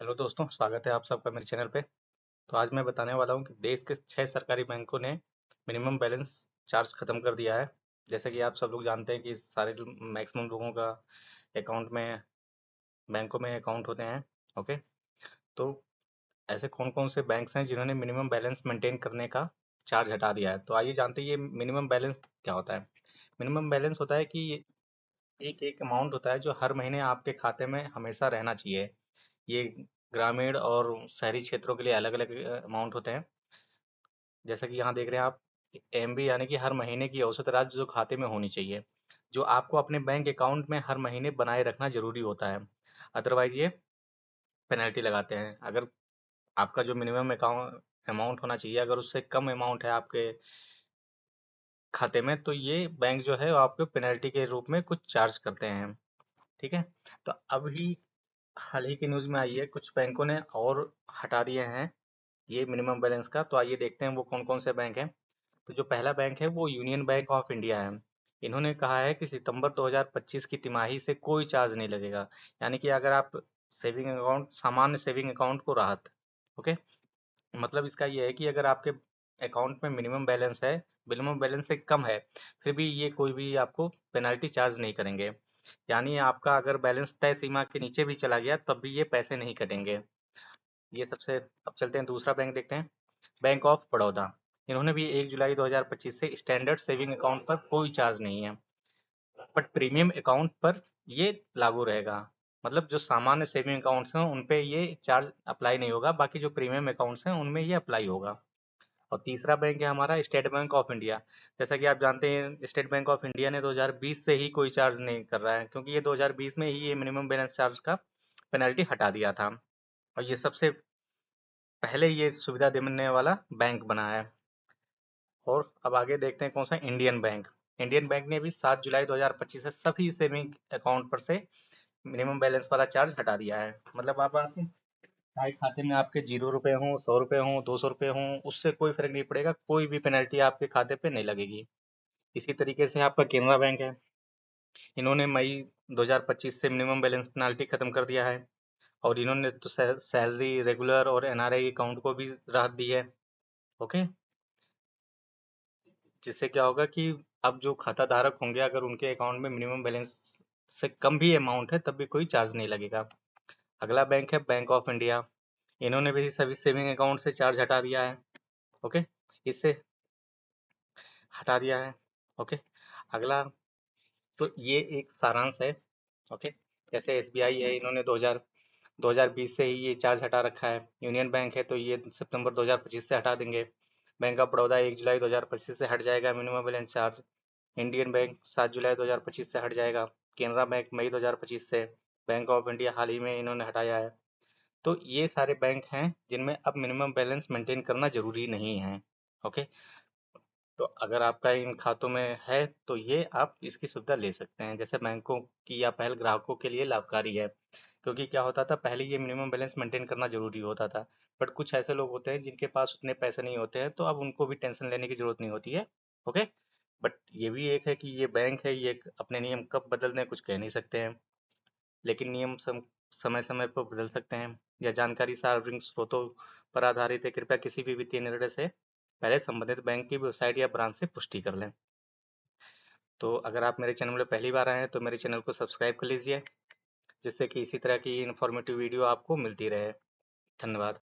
Hello दोस्तों, स्वागत है आप सबका मेरे चैनल पे। तो आज मैं बताने वाला हूँ कि देश के 6 सरकारी बैंकों ने मिनिमम बैलेंस चार्ज खत्म कर दिया है। जैसे कि आप सब लोग जानते हैं कि सारे मैक्सिमम लोगों का अकाउंट में बैंकों में अकाउंट होते हैं। ओके, तो ऐसे कौन कौन से बैंक्स हैं जिन्होंने मिनिमम बैलेंस मेंटेन करने का चार्ज हटा दिया है। तो आइए जानते हैं ये मिनिमम बैलेंस क्या होता है। मिनिमम बैलेंस होता है कि एक एक अमाउंट होता है जो हर महीने आपके खाते में हमेशा रहना चाहिए। ये ग्रामीण और शहरी क्षेत्रों के लिए अलग अलग अमाउंट होते हैं। जैसा कि यहाँ देख रहे हैं आप, एमबी यानी कि हर महीने की औसत राशि जो खाते में होनी चाहिए, जो आपको अपने बैंक अकाउंट में हर महीने बनाए रखना जरूरी होता है। अदरवाइज ये पेनल्टी लगाते हैं। अगर आपका जो मिनिमम अकाउंट अमाउंट होना चाहिए, अगर उससे कम अमाउंट है आपके खाते में, तो ये बैंक जो है वो आपको पेनल्टी के रूप में कुछ चार्ज करते हैं। ठीक है। तो अभी हाल ही की न्यूज़ में आई है, कुछ बैंकों ने और हटा दिए हैं ये मिनिमम बैलेंस का। तो आइए देखते हैं वो कौन कौन से बैंक हैं। तो जो पहला बैंक है वो यूनियन बैंक ऑफ इंडिया है। इन्होंने कहा है कि सितंबर 2025 की तिमाही से कोई चार्ज नहीं लगेगा। यानी कि अगर आप सेविंग अकाउंट, सामान्य सेविंग अकाउंट को राहत। ओके, मतलब इसका ये है कि अगर आपके अकाउंट में मिनिमम बैलेंस है, मिनिमम बैलेंस से कम है, फिर भी ये कोई भी आपको पेनल्टी चार्ज नहीं करेंगे। यानी आपका अगर बैलेंस तय सीमा के नीचे भी चला गया तब भी ये पैसे नहीं कटेंगे। ये सबसे। अब चलते हैं दूसरा बैंक देखते हैं, बैंक ऑफ बड़ौदा। इन्होंने भी 1 जुलाई 2025 से स्टैंडर्ड सेविंग अकाउंट पर कोई चार्ज नहीं है, बट प्रीमियम अकाउंट पर ये लागू रहेगा। मतलब जो सामान्य सेविंग अकाउंट्स हैं उन पे ये चार्ज अप्लाई नहीं होगा, बाकी जो प्रीमियम अकाउंट्स हैं उनमें ये अप्लाई होगा। और तीसरा बैंक है हमारा स्टेट बैंक ऑफ इंडिया। जैसा कि आप जानते हैं, स्टेट बैंक ऑफ इंडिया ने 2020 से ही कोई चार्ज नहीं कर रहा है, क्योंकि ये 2020 में ही ये मिनिमम बैलेंस चार्ज का पेनल्टी हटा दिया था। और ये सबसे पहले ये सुविधा देने वाला बैंक बना है। और अब आगे देखते हैं कौन सा, इंडियन बैंक। इंडियन बैंक ने भी 7 जुलाई 2025 से सभी सेविंग अकाउंट पर से मिनिमम बैलेंस वाला चार्ज हटा दिया है। मतलब आप चाहे खाते में आपके 0 रुपए हों, 100 रुपए हों, 200 रुपए हों, उससे कोई फर्क नहीं पड़ेगा, कोई भी पेनल्टी आपके खाते पे नहीं लगेगी। इसी तरीके से आपका केनरा बैंक है। इन्होंने मई 2025 से मिनिमम बैलेंस पेनल्टी खत्म कर दिया है। और इन्होंने तो सैलरी, रेगुलर और एनआरआई अकाउंट को भी राहत दी है। ओके, जिससे क्या होगा कि अब जो खाता धारक होंगे, अगर उनके अकाउंट में मिनिमम बैलेंस से कम भी अमाउंट है तब भी कोई चार्ज नहीं लगेगा। अगला बैंक है बैंक ऑफ इंडिया। इन्होंने भी सभी सेविंग अकाउंट से चार्ज हटा दिया है। ओके, इससे हटा दिया है। ओके, अगला, तो ये एक सारांश है। ओके, जैसे एसबीआई है, इन्होंने 2020 से ही ये चार्ज हटा रखा है। यूनियन बैंक है तो ये सितंबर 2025 से हटा देंगे। बैंक ऑफ बड़ौदा 1 जुलाई 2025 से हट जाएगा minimum balance charge. Indian bank 7 जुलाई 2025 से हट जाएगा। केनरा बैंक मई 2025 से। बैंक ऑफ इंडिया हाल ही में इन्होंने हटाया है। तो ये सारे बैंक हैं जिनमें अब मिनिमम बैलेंस मेंटेन करना जरूरी नहीं है। ओके, तो अगर आपका इन खातों में है तो ये आप इसकी सुविधा ले सकते हैं। जैसे बैंकों की यह पहल ग्राहकों के लिए लाभकारी है, क्योंकि क्या होता था पहले, ये मिनिमम बैलेंस मेंटेन करना जरूरी होता था। बट कुछ ऐसे लोग होते हैं जिनके पास उतने पैसे नहीं होते हैं, तो अब उनको भी टेंशन लेने की जरूरत नहीं होती है। ओके, बट ये भी एक है कि ये बैंक है, ये अपने नियम कब बदल दें कुछ कह नहीं सकते हैं। लेकिन नियम समय समय पर बदल सकते हैं। यह जानकारी सार्वजनिक स्रोतों पर आधारित है। कृपया किसी भी वित्तीय निर्णय से पहले संबंधित बैंक की वेबसाइट या ब्रांच से पुष्टि कर लें। तो अगर आप मेरे चैनल में पहली बार आए हैं तो मेरे चैनल को सब्सक्राइब कर लीजिए, जिससे कि इसी तरह की इन्फॉर्मेटिव वीडियो आपको मिलती रहे। धन्यवाद।